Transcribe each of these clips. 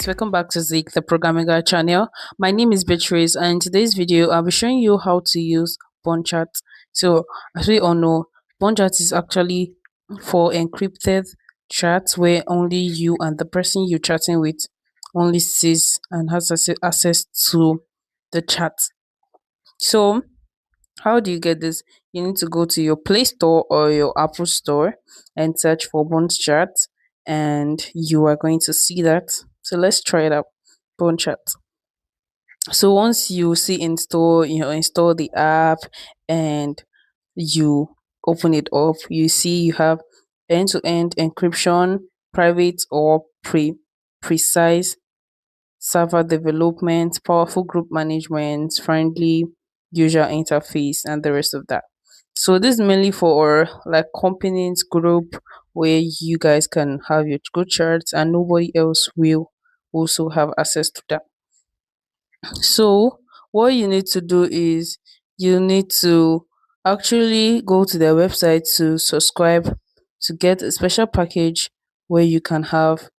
welcome back to Zik, the programming guy channel. My name is Beatrice, and in today's video, I'll be showing you how to use Bonchat. So, as we all know, Bonchat is actually for encrypted chats where only you and the person you're chatting with only sees and has access to the chat. So, how do you get this? You need to go to your Play Store or your Apple Store and search for Bonchat, and you are going to see that. So let's try it out. Bonchat. So once you see install, install the app and you open it up, you see you have end-to-end encryption, private or precise server development, powerful group management, friendly user interface, and the rest of that. So this is mainly for like companies group where you guys can have your good charts and nobody else will also have access to that. So what you need to do is you need to actually go to their website to subscribe to get a special package where you can have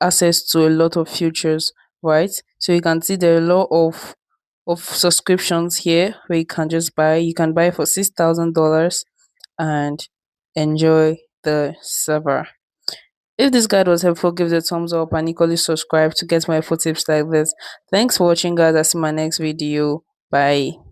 access to a lot of futures, right? So you can see there are a lot of subscriptions here where you can just buy. You can buy for $6,000 and enjoy the server. If this guide was helpful, give it a thumbs up and equally subscribe to get more info tips like this. Thanks for watching, guys. I'll see my next video. Bye.